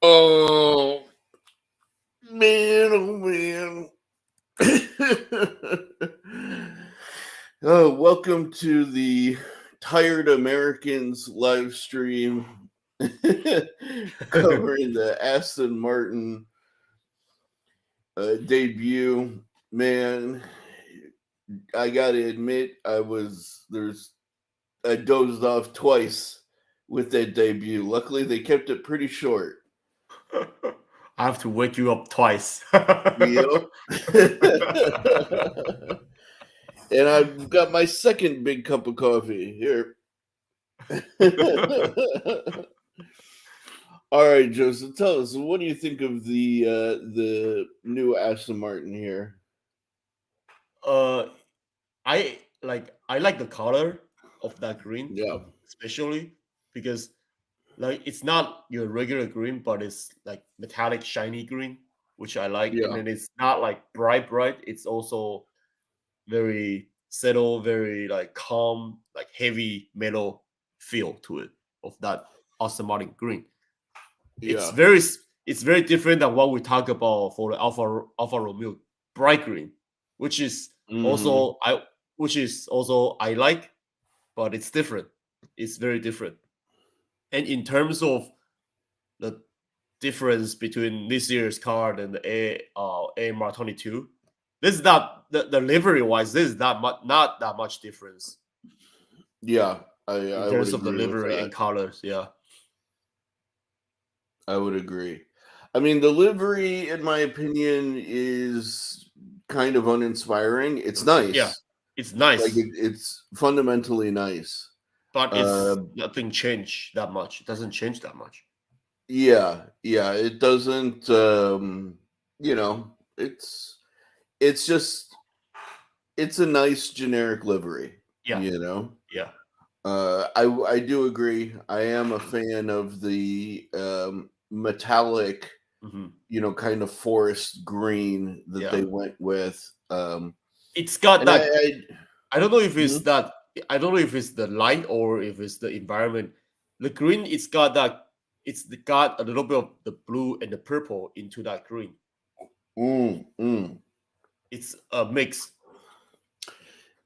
Oh man, oh man. Oh, welcome to the Tired Americans live stream covering the Aston Martin debut. Man, I gotta admit, I dozed off twice with that debut. Luckily, they kept it pretty short. I have to wake you up twice. Yep. And I've got my second big cup of coffee here. All right, Joseph, tell us, what do you think of the new Aston Martin here? uh, I like the color of that green, Yeah, especially because like it's not your regular green, but it's like metallic shiny green, which I like. And yeah, then it's not like bright. It's also very settled, very like calm, like heavy metal feel to it of that Aston Martin green. It's yeah. very it's very different than what we talk about for the Alpha Romeo bright green, which is Hmm. also I like, but it's different. It's very different. And in terms of the difference between this year's card and the AMR 22, this is not the livery wise. This is not that much difference Yeah, in I would terms of the agree with livery and that. colors. Yeah, I would agree. I mean, the livery, in my opinion, is kind of uninspiring. It's yeah, nice, it's like nice, it's fundamentally nice. but Uh, it's nothing changed that much. It doesn't change that much. yeah, yeah. It doesn't. You know, it's just it's a nice generic livery. Yeah, You know, yeah, I do agree. I am a fan of the metallic, hmm kind of forest green that yeah. they went with. It's got And I, that. I I don't know if it's mhm. that. I don't know if it's the light or if it's the environment. The green, it's got that. Got a little bit of the blue and the purple into that green. Mm. It's a mix.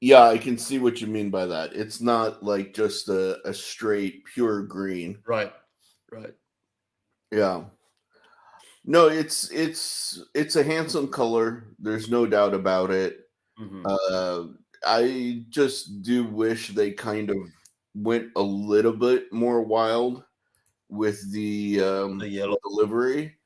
Yeah, I can see what you mean by that. It's not like just a straight pure green. Right, right. Yeah. No, it's a handsome color. There's no doubt about it. Hmm. Uh, I just do wish they kind of went a little bit more wild with The with yellow. the livery.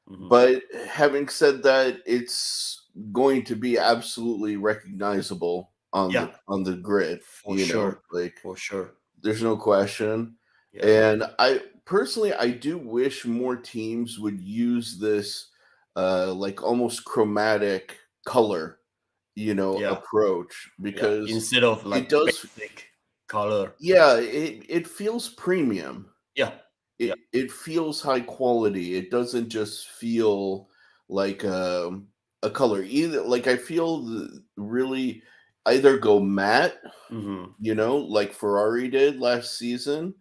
Hmm. But having said that, it's going to be absolutely recognizable Yeah, on the grid. for sure, Like for sure. there's no question. Yeah, And I personally, I do wish more teams would use this like almost chromatic color, yeah, approach, yeah. because Instead of it like does, basic color. yeah, it feels premium. Yeah, yeah, It feels high quality. It doesn't just feel like a color either. Like I feel really either go matte, hmm like Ferrari did last season,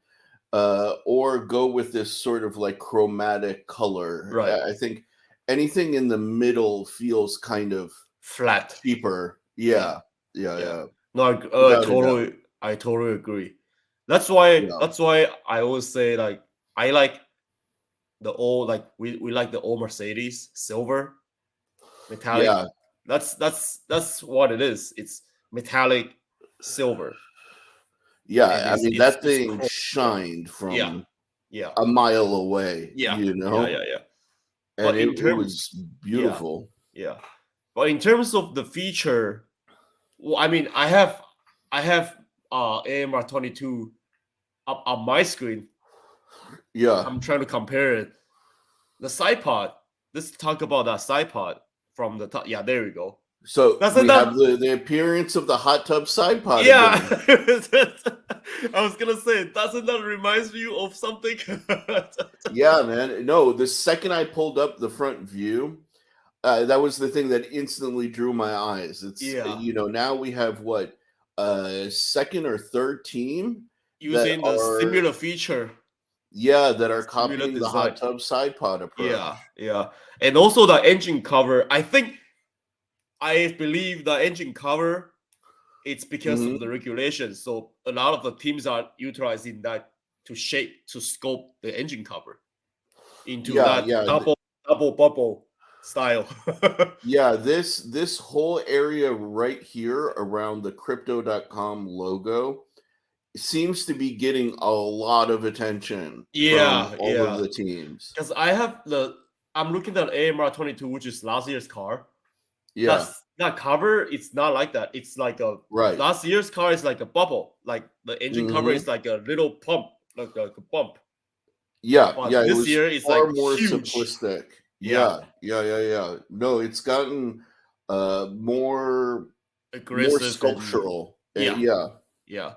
or go with this sort of like chromatic color. right. I think anything in the middle feels kind of Flat. cheaper. Yeah, Yeah, yeah, yeah. yeah, No, without a doubt. I totally agree. That's Yeah, that's why I always say like I like the old like we like the old Mercedes silver metallic. yeah, That's what it is. It's metallic silver, and yeah. I mean, that it's thing chrome. Yeah, shined yeah, from yeah, a mile away, yeah, yeah. and But in it terms, was yeah, beautiful. yeah. But in terms of the feature, well, I mean, I have AMR 22 up on my screen. Yeah. I'm trying to compare it. The side pod. Let's talk about that side pod from the top. Yeah, there we go. So Doesn't we have that? the appearance of the hot tub side pod Yeah, again. I was gonna say, doesn't that remind you of something? Yeah, man. No, the second I pulled up the front view, that was the thing that instantly drew my eyes. It's Yeah, now we have what, second or third team that using the are, similar feature. Yeah, that are similar copying the hot design. tub side pod Yeah, approach. yeah. And also the engine cover. I believe the engine cover it's because of the Mhm. regulations. So a lot of the teams are utilizing that to sculpt the engine cover into Yeah, that yeah, double bubble style. yeah, this whole area right here around the crypto.com logo seems to be getting a lot of attention from Yeah, all of yeah. the teams. Because I'm looking at AMR 22, which is last year's car. Yeah, That cover, it's not like that. It's like a right. last year's car is like a bubble. Like the engine cover is Mhm. like a little pump, like a bump. Yeah, But yeah, it this was year it's far like more huge. simplistic. Yeah, Yeah, yeah, yeah, yeah. No, it's gotten more aggressive and sculptural. yeah, Yeah, yeah,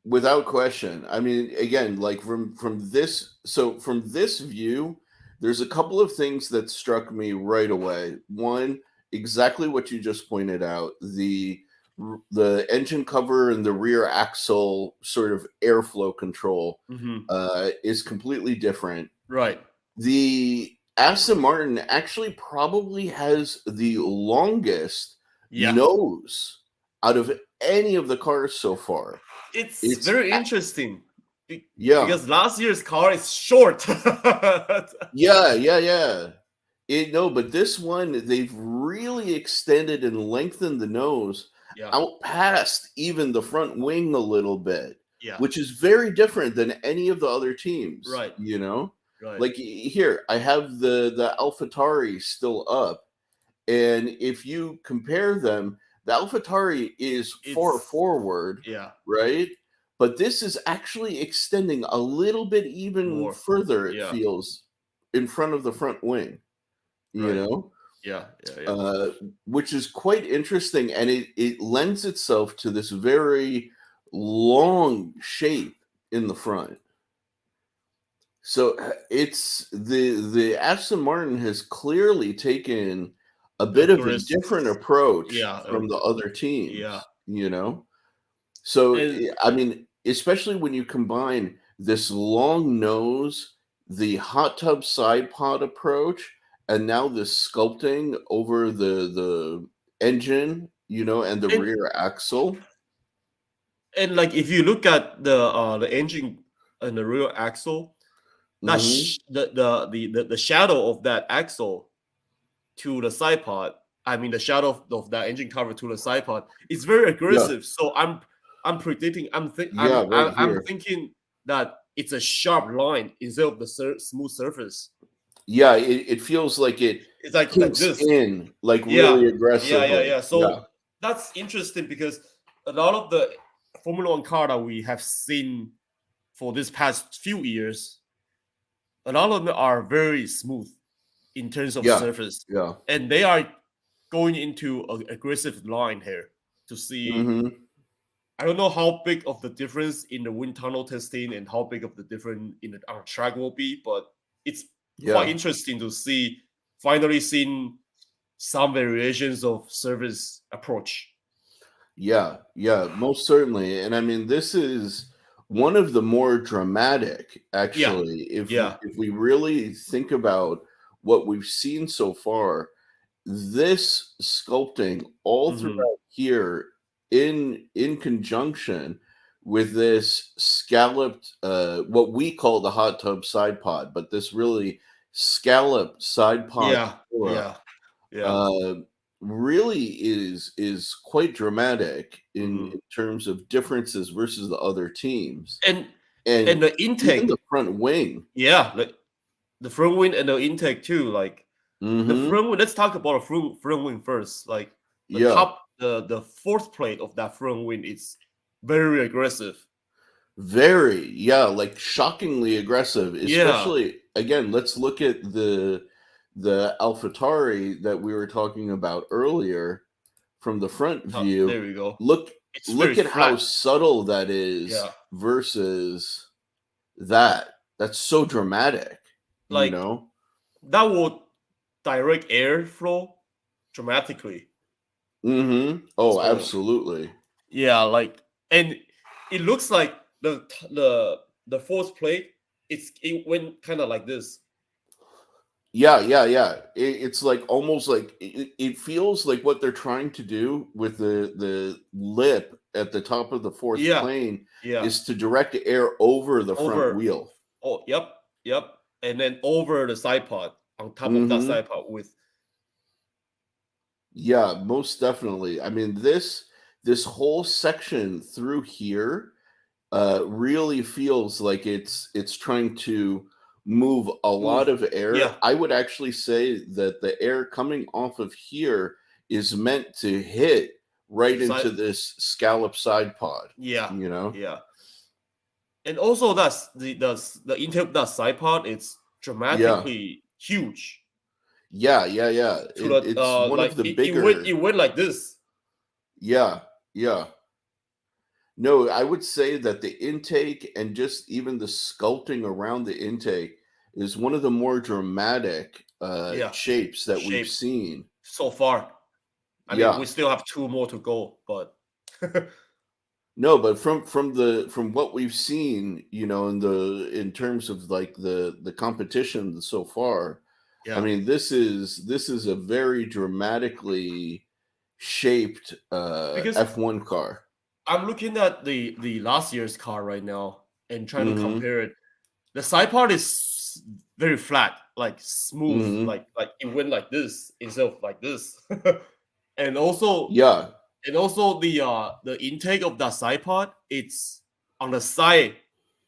without question. I mean, again, like from this view, there's a couple of things that struck me right away. One, exactly what you just pointed out, the engine cover and the rear axle sort of airflow control hmm is completely different. right. The Aston Martin actually probably has the longest Yeah, nose out of any of the cars so far. it's It's very interesting yeah, because last year's car is short. yeah, yeah, yeah. No, but this one they've really extended and lengthened the nose Yeah, out past even the front wing a little bit, yeah, which is very different than any of the other teams. right, You know, right. like here I have the AlphaTauri still up, and if you compare them, the AlphaTauri is far It's forward, yeah, right? But this is actually extending a little bit even more. further, it Yeah, feels, in front of the front wing, you right. know? Yeah, yeah, yeah. Uh, which is quite interesting, and it lends itself to this very long shape in the front. So it's the Aston Martin has clearly taken a bit of a Aggressive. different approach Yeah, from the other yeah. teams, you know? So And I mean, especially when you combine this long nose, the hot tub side pod approach, and now this sculpting over the engine, and the and rear axle. and like if you look at the engine and the rear axle, Mhm. the shadow of that axle to the side pod, I mean the shadow of that engine cover to the side pod is very Yeah. aggressive. So I'm predicting Yeah, right I'm here. thinking that it's a sharp line instead of the smooth surface. Yeah, it feels like it It's like kinks this. in, like, Yeah, really yeah, yeah, aggressively. yeah. Yeah. So that's interesting because a lot of the Formula One car that we have seen for this past few years, a lot of them are very smooth in terms of Yeah. surface, Yeah. and they are going into an aggressive line here to see. Mhm. I don't know how big of the difference in the wind tunnel testing and how big of the difference in the on track will be, but it's quite Yeah. interesting to see finally seeing some variations of service approach. Yeah, yeah, most certainly. And I mean, this is one of the more dramatic, Yeah, actually, yeah, if we really think about what we've seen so far. This sculpting all hmm throughout here in conjunction with this scalloped, what we call the hot tub side pod, but this really scalloped side pod yeah, aura, yeah, yeah. uh, really is quite dramatic hmm in terms of differences versus the other teams. And And and the even the intake, front wing. yeah, like the front wing and the intake too. Like the Mhm. front wing. Let's talk about the front wing first. Like Yeah. the fourth plate of that front wing is very aggressive. Very, yeah, like shockingly aggressive, Yeah, especially again, let's look at the AlphaTauri that we were talking about earlier from the front there view. we go. Look It's very look at how flat. subtle that is Yeah, versus that. That's so dramatic, you like know? that would direct airflow dramatically. Mhm. Oh, So absolutely. yeah, like and it looks like the fourth plate. it went kind of like this. Yeah, yeah, yeah. It's like almost like it feels like what they're trying to do with the lip at the top of the fourth Yeah, plane yeah, is to direct air over the front over. wheel. Oh, yep, yep, and then over the side pod on top of that Hmm. side pod with Yeah, most definitely. I mean, this whole section through here really feels like it's trying to move a lot move. of air. Yeah, I would actually say that the air coming off of here is meant to hit right the side. into this scallop side pod, Yeah, you know? yeah, and also that's the intake of that side pod. It's Yeah. dramatically huge. Yeah, yeah, yeah. To the It's one like of the it bigger. went like this. Yeah, yeah. No, I would say that the intake and just even the sculpting around the intake is one of the more dramatic Yeah, shapes that we've shapes seen. so far. I mean, we Yeah. still have two more to go, but No, but from what we've seen, in terms of like the competition so far, I yeah, mean, this is a very dramatically shaped because F1 car. I'm looking at the last year's car right now and trying to Mhm. compare it. The side part is very flat, like smooth, Mhm. like it went like this instead of like this. and also Yeah. the intake of that side part, it's on the side,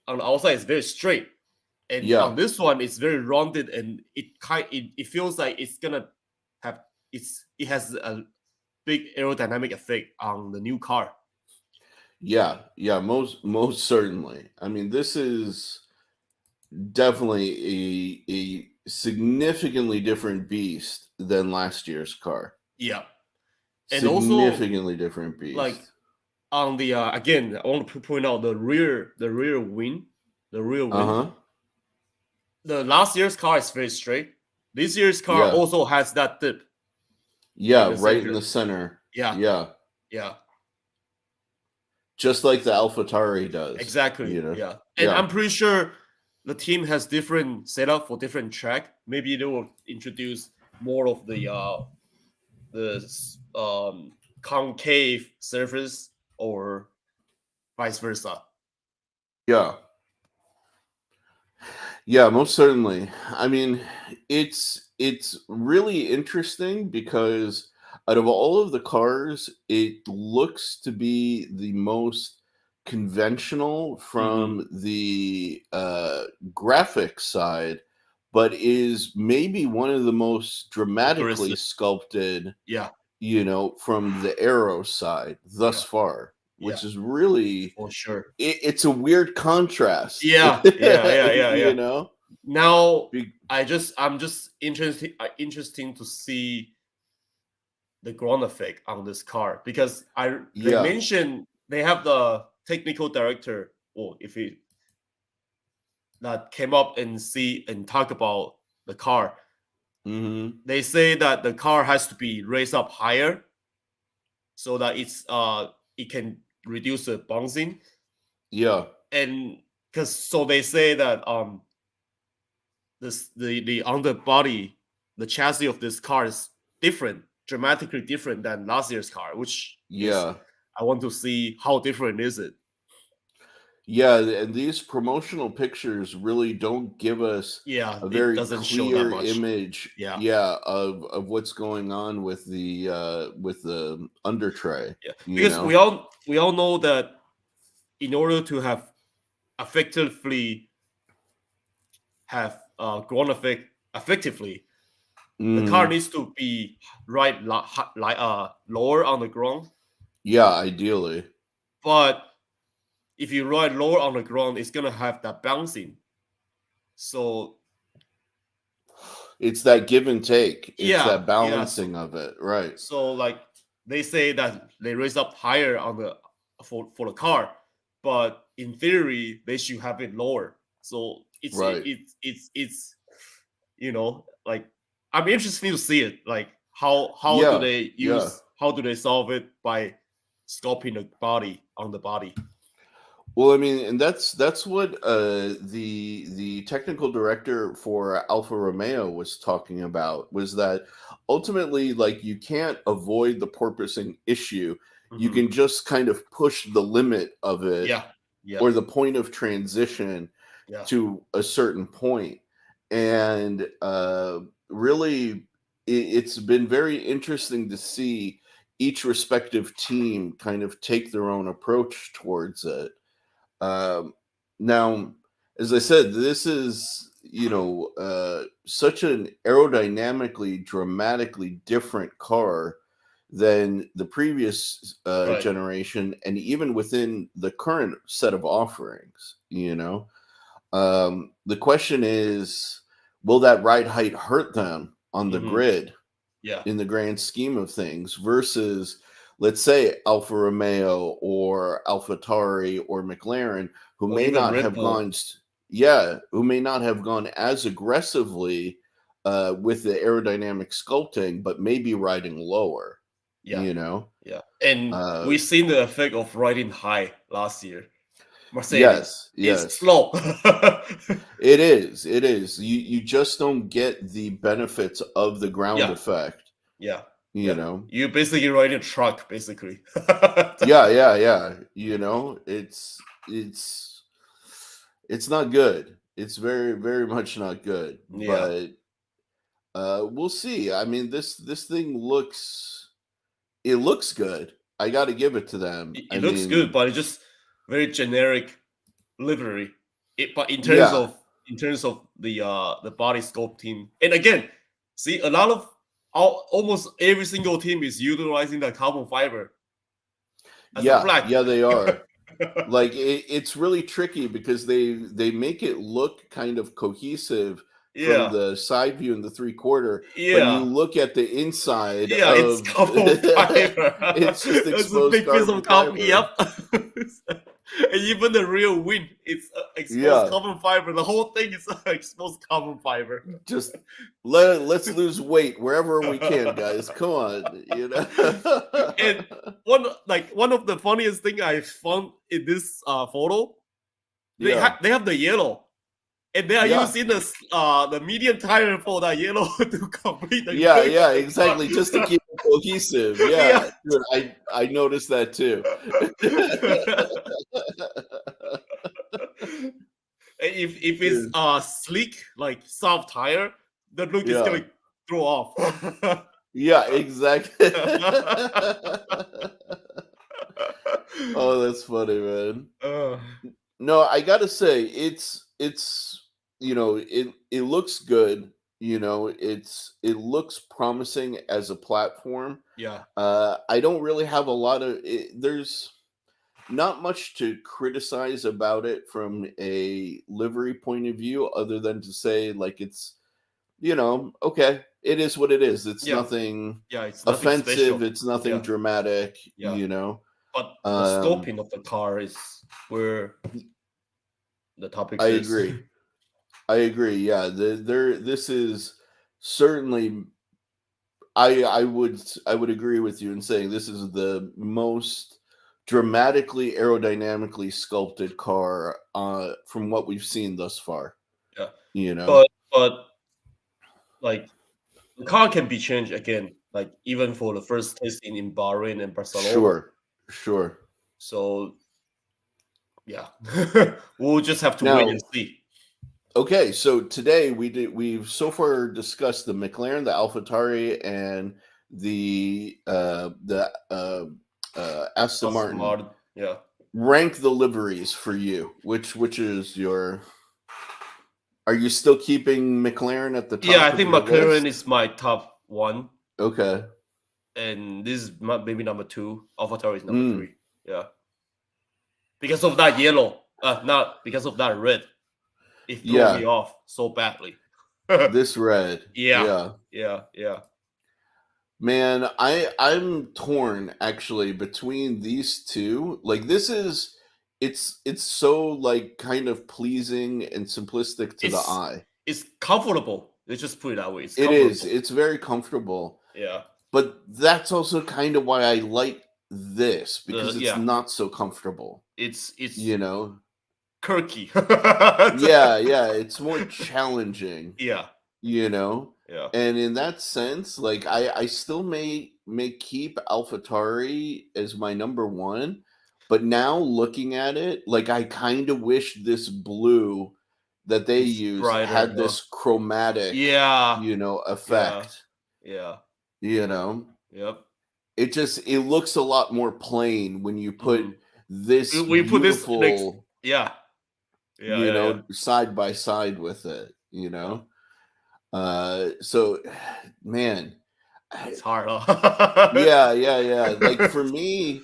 on the outside it's very straight. And Yeah. on this one, it's very rounded and it feels like it's gonna have it has a big aerodynamic effect on the new car. Yeah, yeah, most certainly. I mean, this is definitely a significantly different beast than last year's car. Yeah. And also Significantly different like beast. on the again, I want to point out the rear wing, the rear wing. Uh-huh. The last year's car is very straight. This year's car Yeah. also has that dip in Yeah, the right in center. the center. Yeah, Yeah. yeah, Just like the AlphaTauri does, exactly. you know. Yeah, and Yeah. I'm pretty sure the team has different setup for different track. Maybe they will introduce more of the concave surface or vice versa. Yeah. Yeah, most certainly. I mean, it's really interesting because out of all of the cars, it looks to be the most conventional Hmm. from the graphic side, but is maybe one of the most dramatically Futuristic. sculpted, Yeah, from the aero side thus yeah, far, yeah, which is really for sure. it's a weird contrast, Yeah, yeah, yeah, yeah, you yeah. know. Now Be- I'm just interesting to see the ground effect on this car because I they Yeah. mentioned they have the technical director or if he that came up and see and talk about the car. Mhm. They say that the car has to be raised up higher so that it can reduce the bouncing Yeah. and because so they say that the underbody, the chassis of this car is different, dramatically different than last year's car, which is Yeah. I want to see how different is it. Yeah, and these promotional pictures really don't give us Yeah, a it very doesn't show that clear much. image, Yeah, yeah, of what's going on with the under tray, yeah, you because know? we all know that in order to have effectively have grown effectively, the car Mhm. needs to be lower on the ground. Yeah, ideally. But if you ride lower on the ground, it's gonna have that bouncing. So It's that give and take. It's yeah, that yeah. So, balancing of it, right. so like they say that they raise up higher on the for the car, but in theory they should have it lower. So Right. it's like I'm interested to see it. Like Yeah. Yeah. how do they solve it by sculpting the body on the body? Well, I mean, and that's what the technical director for Alfa Romeo was talking about, was that ultimately, like, you can't avoid the porpoising issue. You Hmm. can just kind of push the limit of it, Yeah, yeah, or the point of transition yeah, to a certain point. And really, it's been very interesting to see each respective team kind of take their own approach towards it. um, Now, as I said, this is, such an aerodynamically, dramatically different car than the previous right. generation, and even within the current set of offerings. The question is, will that ride height hurt them on the Hmm. grid Yeah, in the grand scheme of things versus, let's say, Alfa Romeo or AlphaTauri or McLaren, who or may even not Red have Bull. gone, yeah, who may not have gone as aggressively with the aerodynamic sculpting, but maybe riding lower. Yeah, You know, yeah, and uh, we've seen the effect of riding high last year. Mercedes yes, is yes, slow. it is. It is. You just don't get the benefits of the ground Yeah, effect. yeah, You yeah. know, You basically riding a truck, basically. yeah, yeah, yeah. It's not good. It's very, very much not good. Yeah, But we'll see. I mean, this thing looks good. I got to give it to them. it I looks good, mean, but it's just very generic livery. But yeah, in terms of the body sculpt team, and again, see a lot of almost every single team is utilizing the carbon fiber as a yeah, flag. yeah. They are. Like, it's really tricky because they make it look kind of cohesive from Yeah, the side view and the three quarter, but you yeah, look at the inside yeah. It's of carbon fiber. it's just It's a exposed big piece carbon of carbon. fiber. Yep. And even the real wing, it's exposed Yeah, carbon fiber. The whole thing is exposed carbon fiber. just let's lose weight wherever we can, guys. Come on. And one of the funniest thing I found in this photo, Yeah, they have the yellow, and they are yeah, using the medium tire for that yellow to complete the yeah, grid of yeah. the car. Exactly, just to keep it cohesive. Yeah. Yeah, dude, I noticed that too. If it's Dude, sleek like soft tire, the look is yeah. gonna throw off. Yeah, exactly. Oh, that's funny, man. uh, No, I gotta say, it's it looks good. It looks promising as a platform. yeah, I don't really have a lot of there's not much to criticize about it from a livery point of view, other than to say, like, it's, okay, it is what it is. It's yeah, nothing yeah. It's nothing offensive. special. It's nothing Yeah, dramatic. yeah. But the Um, scoping of the car is where the topics I is. agree. I agree. Yeah, this is certainly. I would agree with you in saying this is the most dramatically aerodynamically sculpted car from what we've seen thus far. Yeah, You know, but like the car can be changed again. Like even for the first testing in Bahrain and Barcelona. sure, sure. So yeah, we'll just have to wait and Now, see. okay, so today we've so far discussed the McLaren, the AlphaTauri, and the Aston Aston Martin. Martin. Yeah. Rank the liveries for you. Which is your? Are you still keeping McLaren at the Yeah, I top of think your McLaren list? is my top one, Okay. and this is maybe number two. AlphaTauri is number Mm, three. Yeah, because of that yellow, not because of that red. It threw me yeah, off so badly. this red. Yeah, Yeah. yeah, yeah. Man, I'm torn actually between these two. Like, it's so, like, kind of pleasing and simplistic to the It's eye. it's comfortable. Let's just put it that way. It's It is. comfortable. It's very comfortable. Yeah, But that's also kind of why I like this The because it's yeah, not so comfortable, it's you know? Kirky. Yeah, yeah, it's more challenging, Yeah, you know? yeah. And in that sense, like I still may keep AlphaTauri as my number one, but now looking at it, like I kind of wish this blue that they It's use brighter, had huh? this chromatic, Yeah, yeah, effect, yeah. you know? Yep. It looks a lot more plain when you put Mhm. this We put this next. beautiful, Yeah, yeah, yeah, yeah, side by side with it, yeah. So man, I, It's hard, huh? yeah, yeah, yeah. Like for me,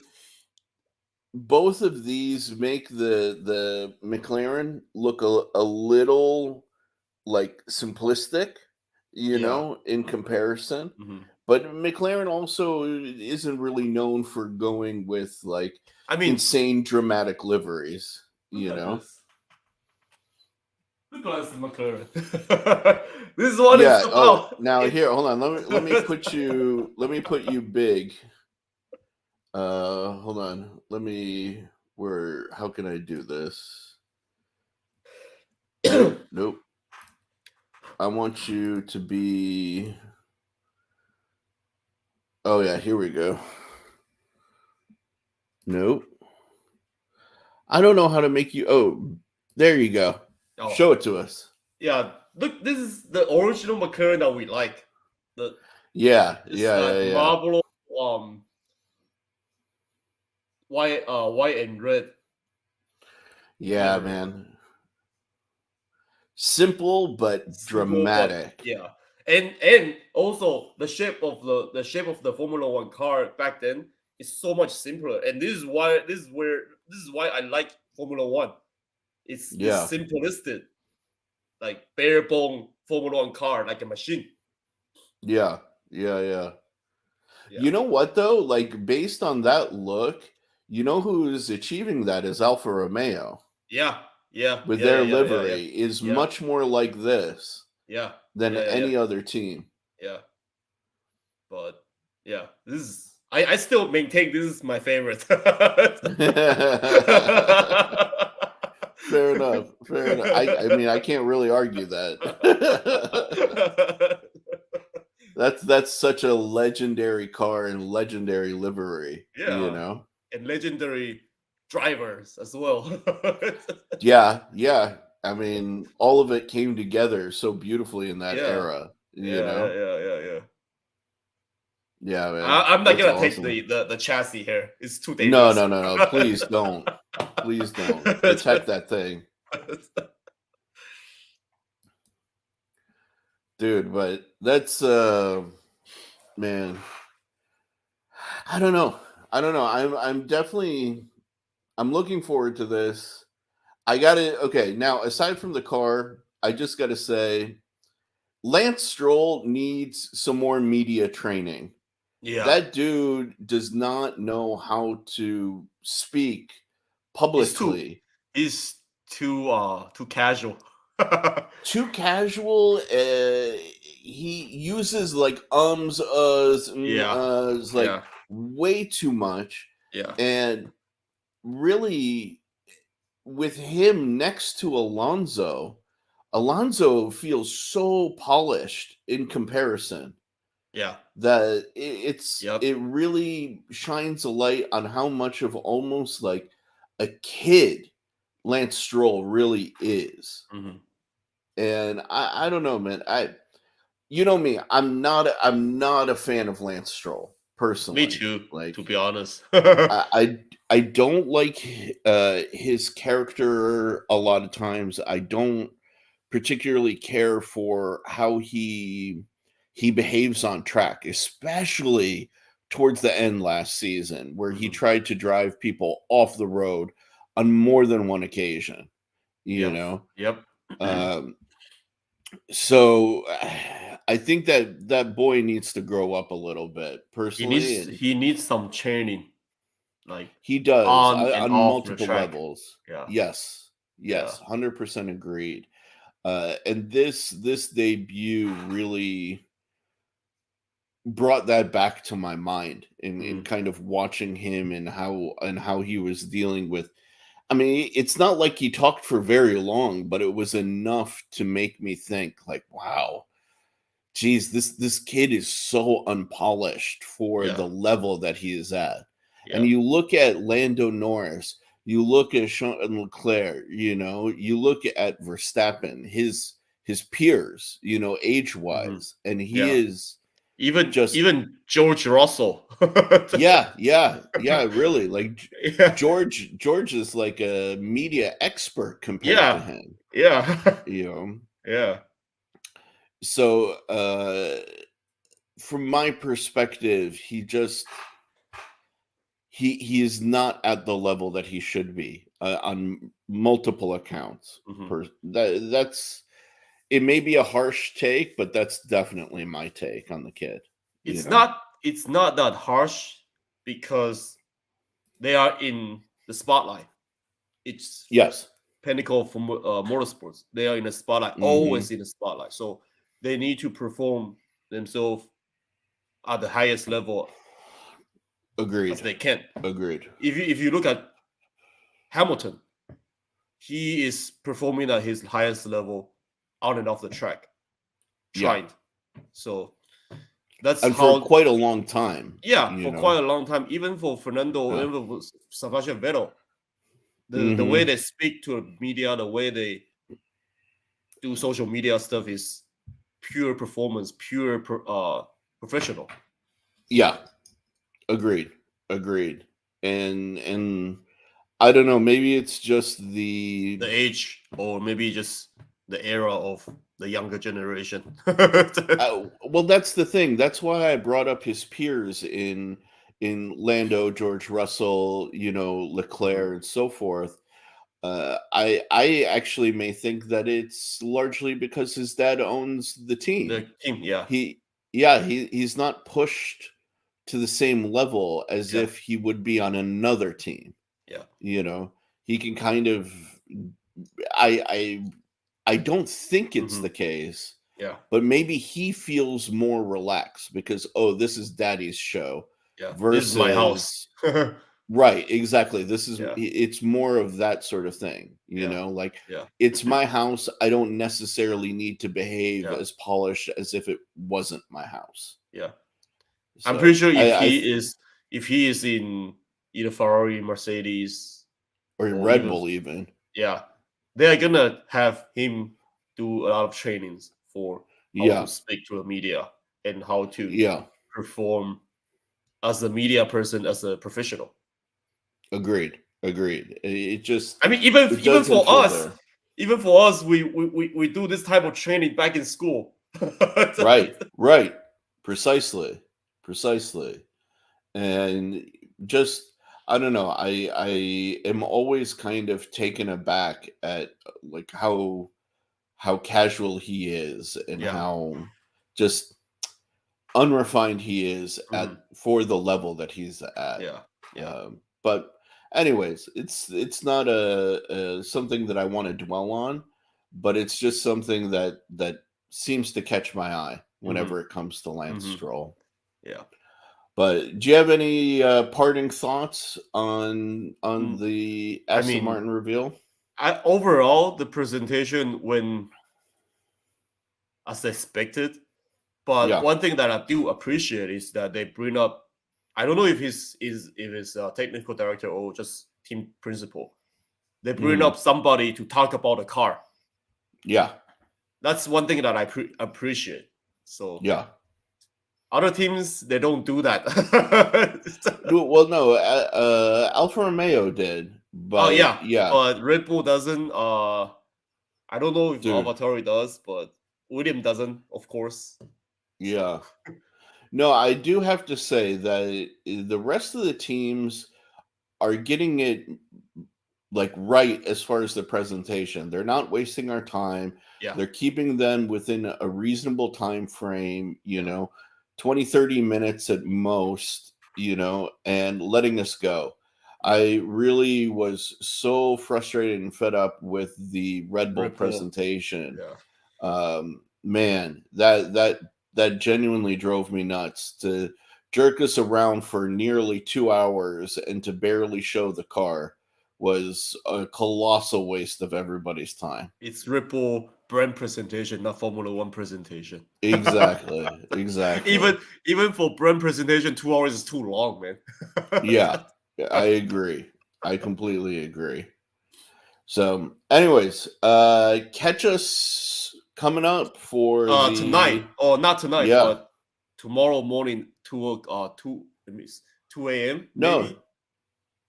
both of these make the McLaren look a little like simplistic, Yeah. in comparison. Mhm. But McLaren also isn't really known for going with like I mean, insane dramatic liveries, look you at know? this. Look at this McLaren. This is what it's Yeah. Oh, about. now It's here, hold on. Let me put you big. Hold on. How can I do this? Nope, nope. I want you to be, oh yeah, here we go. Nope. I don't know how to make you, oh, there you go. oh, Show it to us. yeah. Look, this is the original McLaren that we like. The Yeah, It's yeah, yeah, that yeah. marble white and red Yeah, livery. man. Simple but Simple, but dramatic. yeah. And also the shape of the Formula One car back then is so much simpler. And this is why I like Formula One. It's Yeah, simplistic, like bare bone Formula One car, like a machine. yeah, yeah, yeah. Yeah. You know what though? Like based on that look, you know who's achieving that is Alfa Romeo Yeah. Yeah. with Yeah. Yeah. their Yeah. Yeah. Yeah. livery is Yeah. much more like this Yeah. than Yeah. Yeah. Yeah. any other team. Yeah. But yeah, this is I still maintain this is my favorite. Fair enough. Fair enough. I mean I can't really argue that. That's such a legendary car and legendary livery, Yeah, and legendary drivers as well. Yeah, yeah. I mean, all of it came together so beautifully in that Yeah, era. yeah, yeah, yeah, yeah, yeah. Yeah, man. I'm not That's gonna take awesome. the chassis here. It's too No, dangerous. no, no, no. Please don't. Please don't. Protect that thing. Dude, but that's man, I don't know. I don't know. I'm definitely I'm looking forward to this. I got to okay, now aside from the car, I just got to say Lance Stroll needs some more media training. Yeah, That dude does not know how to speak he's too publicly. he's too casual. Too casual. He uses like Yeah, like yeah, way too much. yeah, And really, with him next to Alonso, Alonso feels so polished in comparison yeah. that Yep. it really shines a light on how much of almost like a kid Lance Stroll really is. Mhm. And I don't know, man. You know me, I'm not a fan of Lance Stroll Me personally. too, Like to be honest. I don't like his character a lot of times. I don't particularly care for how he behaves on track, especially towards the end last season, where he Mhm. tried to drive people off the road on more than one occasion. You Yep. know, Yep. um, so I think that that boy needs to grow up a little bit He personally, needs and he needs some training, like he does on and on off the multiple track. levels. Yeah. Yes, Yeah. yes, 100% agreed. And this debut really brought that back to my mind in Mm, kind of watching him and how he was dealing with. I mean, it's not like he talked for very long, but it was enough to make me think like, wow, geez, this kid is so unpolished for yeah, the level that he is at. And yeah. you look at Lando Norris, you look at Charles Leclerc, you look at Verstappen, his peers, age Hmm. wise, and he Yeah. is just Even George Russell. yeah, really. Like Yeah. George is like a media expert compared to Yeah. him, Yeah. you know. Yeah. So from my perspective, he is not at the level that he should be on multiple accounts. Hmm. That's it may be a harsh take, but that's definitely my take on the kid, you It's know. not it's not that harsh because they are in the spotlight. It's Yes. pinnacle for motorsports. They are in the spotlight, Hmm. always in the spotlight. So they need to perform themselves at the highest level as Agreed. they can. Agreed. If you look at Hamilton, he is performing at his highest level on and off the track, Yeah. trying. So that's And for how, quite a long time, yeah, you for know. quite a long time, even for Fernando, Yeah. even for Sebastian Vettel, the way Hmm. they speak to the media, the way they do social media stuff is pure performance, professional. Yeah. Agreed. Agreed. And I don't know, maybe it's just The age, or maybe just the era of the younger generation. well, that's the thing. That's why I brought up his peers in Lando, George Russell, Leclerc, Mhm. and so forth. I actually may think that it's largely because his dad owns the team. The team, yeah, He, yeah, he's not pushed to the same level as yeah, if he would be on another team. yeah, You know, he can kind of. I don't think it's hmm, the case, yeah, but maybe he feels more relaxed because, oh, this is daddy's show yeah. This is my house. versus right, exactly. Yeah, It's more of that sort of thing, yeah, like yeah, it's my house. I don't necessarily need to behave yeah, as polished as if it wasn't my house. yeah. I'm pretty So sure I if he is in either Ferrari, Mercedes, or or Red even, Bull even. yeah, they're gonna have him do a lot of trainings for how to Yeah, speak to the media and how to yeah, perform as a media person, as a professional. agreed, agreed. It just I mean, even it even doesn't for feel us, there. we do this type of training back in school. Right, right. Precisely. Precisely. And just I don't know, I am always kind of taken aback at like how casual he is and Yeah. how just unrefined he is Mhm. at for the level that he's at. Yeah. Yeah. But anyways, it's not a something that I want to dwell on, but it's just something that seems to catch my eye Hmm. whenever it comes to Lance Hmm. Stroll. Yeah. But do you have any parting thoughts on Mm, the I Aston mean, Martin reveal? I overall the presentation went as expected, but Yeah. one thing that I do appreciate is that they bring up. I don't know if it's a technical director or just team principal. They bring Hmm. up somebody to talk about the car. Yeah. That's one thing that I appreciate. So Yeah. other teams they don't do that. No, well, no, Alfa Romeo did, Oh but yeah, yeah, but Red Bull doesn't. I don't know if dude, AlphaTauri does, but William doesn't, of course. So yeah. No, I do have to say that the rest of the teams are getting it like right as far as the presentation. They're not wasting our time. yeah, They're keeping them within a reasonable time frame, yeah, 20, 30 minutes at most, and letting us go. yeah. I really was so frustrated and fed up with the Red Bull Red Bull, presentation. yeah, Man, that that genuinely drove me nuts to jerk us around for nearly 2 hours and to barely show the car was a colossal waste of everybody's time. It's Red Bull brand presentation, not Formula One presentation. Exactly. Exactly. even for brand presentation, 2 hours is too long, man. Yeah, I agree. I completely agree. So, anyways, catch us coming up for Tonight, the or not tonight, yeah. but tomorrow morning, 2 a.m. No, maybe, or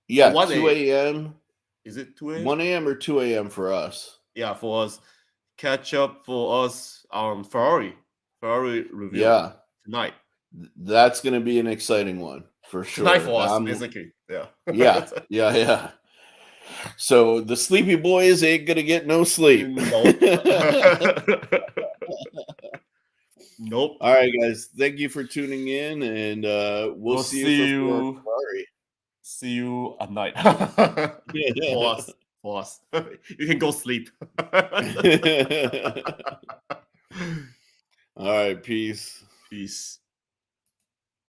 yeah, 1 2 a.m. a.m., Is it 2 a.m.? 1 a.m. or 2 a.m. for us. Yeah, for us. Catch up for us on Ferrari review Yeah, tonight. that's going to be an exciting one for Tonight sure. for us, basically. Yeah. Yeah, yeah, yeah. So the sleepy boys ain't going to get no sleep. Nope. Nope. All right, guys. Thank you for tuning in, and we'll We'll see you see for you. Ferrari. See you at night. For us. For us. You can go sleep. All right, peace. Peace.